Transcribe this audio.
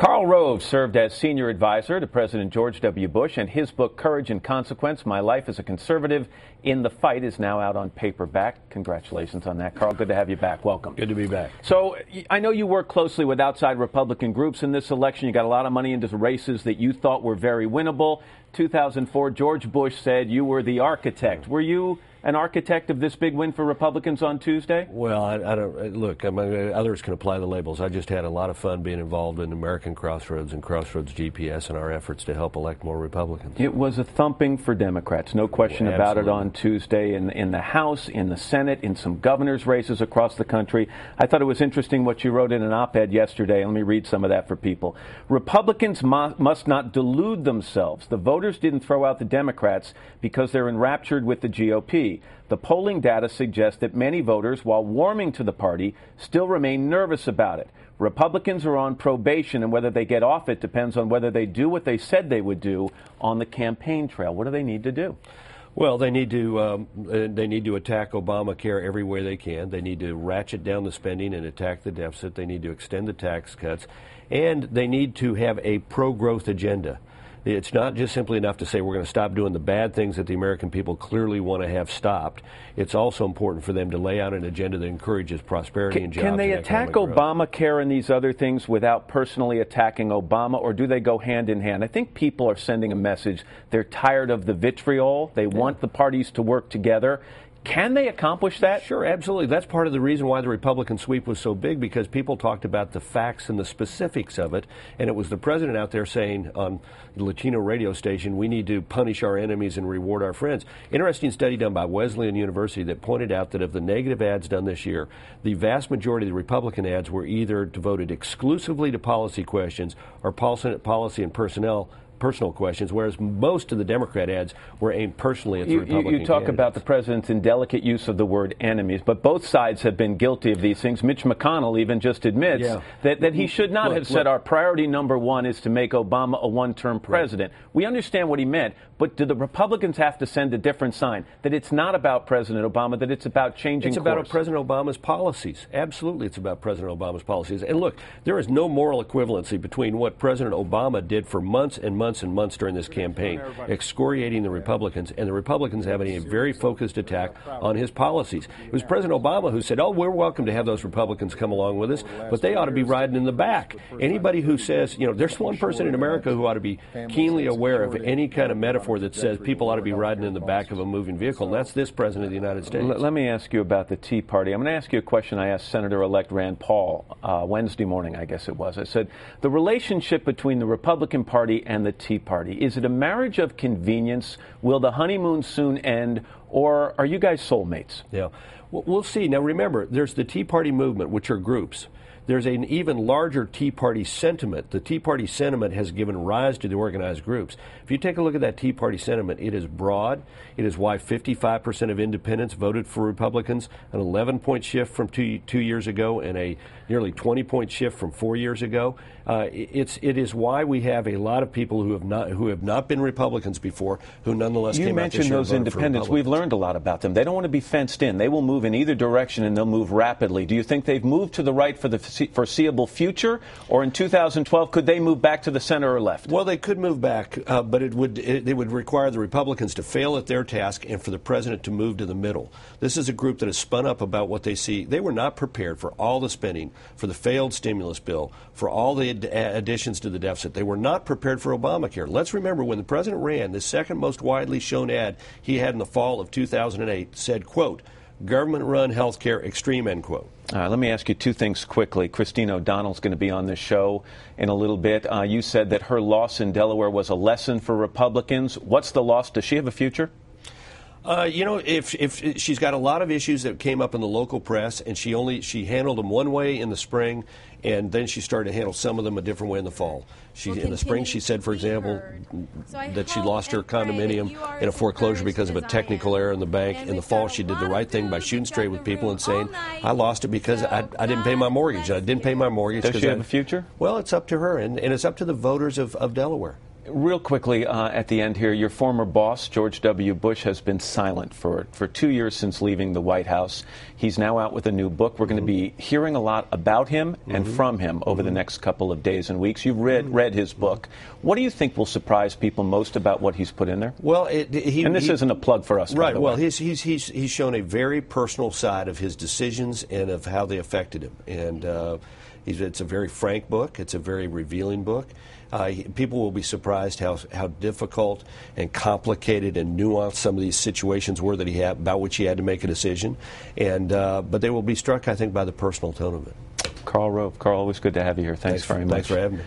Karl Rove served as senior advisor to President George W. Bush, and his book, Courage and Consequence, My Life as a Conservative in the Fight, is now out on paperback. Congratulations on that, Karl. Good to have you back. Welcome. Good to be back. So I know you work closely with outside Republican groups in this election. You got a lot of money into races that you thought were very winnable. 2004, George Bush said you were the architect. Were you an architect of this big win for Republicans on Tuesday? Well, I don't look. Others can apply the labels. I just had a lot of fun being involved in American Crossroads and Crossroads GPS and our efforts to help elect more Republicans. It was a thumping for Democrats, no question about it, on Tuesday in the House, in the Senate, in some governor's races across the country. I thought it was interesting what you wrote in an op-ed yesterday. Let me read some of that for people. Republicans must not delude themselves. The voters didn't throw out the Democrats because they're enraptured with the GOP. The polling data suggests that many voters, while warming to the party, still remain nervous about it. Republicans are on probation, and whether they get off it depends on whether they do what they said they would do on the campaign trail. What do they need to do? Well, they need to attack Obamacare every way they can. They need to ratchet down the spending and attack the deficit. They need to extend the tax cuts, and they need to have a pro-growth agenda. It's not just simply enough to say we're going to stop doing the bad things that the American people clearly want to have stopped. It's also important for them to lay out an agenda that encourages prosperity and jobs. Can they attack Obamacare and these other things without personally attacking Obama, or do they go hand in hand? I think people are sending a message. They're tired of the vitriol. They want the parties to work together. Can they accomplish that? Sure, absolutely. That's part of the reason why the Republican sweep was so big, because people talked about the facts and the specifics of it, and it was the president out there saying on the Latino radio station, we need to punish our enemies and reward our friends. Interesting study done by Wesleyan University that pointed out that of the negative ads done this year, the vast majority of the Republican ads were either devoted exclusively to policy questions or policy and personal questions, whereas most of the Democrat ads were aimed personally at the Republican You talk about the president's indelicate use of the word enemies, but both sides have been guilty of these things. Mitch McConnell even just admits that he should not have said our priority number one is to make Obama a one-term president. Right. We understand what he meant, but do the Republicans have to send a different sign, that it's not about President Obama, that it's about changing course? It's about President Obama's policies. Absolutely, it's about President Obama's policies. And look, there is no moral equivalency between what President Obama did for months and months and months during this campaign, excoriating the Republicans, and the Republicans having a very focused attack on his policies. It was President Obama who said, oh, we're welcome to have those Republicans come along with us, but they ought to be riding in the back. Anybody who says, there's one person in America who ought to be keenly aware of any kind of metaphor that says people ought to be riding in the back of a moving vehicle, and that's this President of the United States. Let me ask you about the Tea Party. I'm going to ask you a question I asked Senator-elect Rand Paul Wednesday morning, I guess it was. I said, the relationship between the Republican Party and the Tea Party, is it a marriage of convenience? Will the honeymoon soon end, or are you guys soulmates? Yeah, we'll see. Now remember, there's the Tea Party movement, which are groups. There's an even larger Tea Party sentiment. The Tea Party sentiment has given rise to the organized groups. If you take a look at that Tea Party sentiment, it is broad. It is why 55% of independents voted for Republicans, an 11-point shift from two years ago and a nearly 20-point shift from 4 years ago. It is why we have a lot of people who have not been Republicans before, who nonetheless came out this year. You mentioned those independents. We've learned a lot about them. They don't want to be fenced in. They will move in either direction, and they'll move rapidly. Do you think they've moved to the right for the foreseeable future, or in 2012 could they move back to the center or left? Well, they could move back, but it would require the Republicans to fail at their task and for the president to move to the middle. This is a group that has spun up about what they see. They were not prepared for all the spending, for the failed stimulus bill, for all the additions to the deficit. They were not prepared for Obamacare. Let's remember, when the president ran, the second most widely shown ad he had in the fall of 2008 said, quote, government-run health care extreme, end quote. All right, let me ask you two things quickly. Christine O'Donnell's going to be on this show in a little bit. You said that her loss in Delaware was a lesson for Republicans. What's the loss? Does she have a future? If she's got a lot of issues that came up in the local press, and she handled them one way in the spring, and then she started to handle some of them a different way in the fall. In the spring, she said, for example, that she lost her condominium in a foreclosure because of a technical error in the bank. In the fall, she did the right thing by shooting straight with people and saying, I lost it because I didn't pay my mortgage. I didn't pay my mortgage. Does she have a future? Well, it's up to her, and it's up to the voters of Delaware. Real quickly, at the end here, your former boss, George W. Bush, has been silent for 2 years since leaving the White House. He's now out with a new book. We're going to be hearing a lot about him and from him over the next couple of days and weeks. You've read his book. What do you think will surprise people most about what he's put in there? Well, and this isn't a plug for us, right? By the well, way. he's shown a very personal side of his decisions and of how they affected him, and it's a very frank book. It's a very revealing book. People will be surprised how difficult and complicated and nuanced some of these situations were that about which he had to make a decision, and but they will be struck, I think, by the personal tone of it. Karl Rove, Karl, always good to have you here. Thanks very much. Thanks for having me.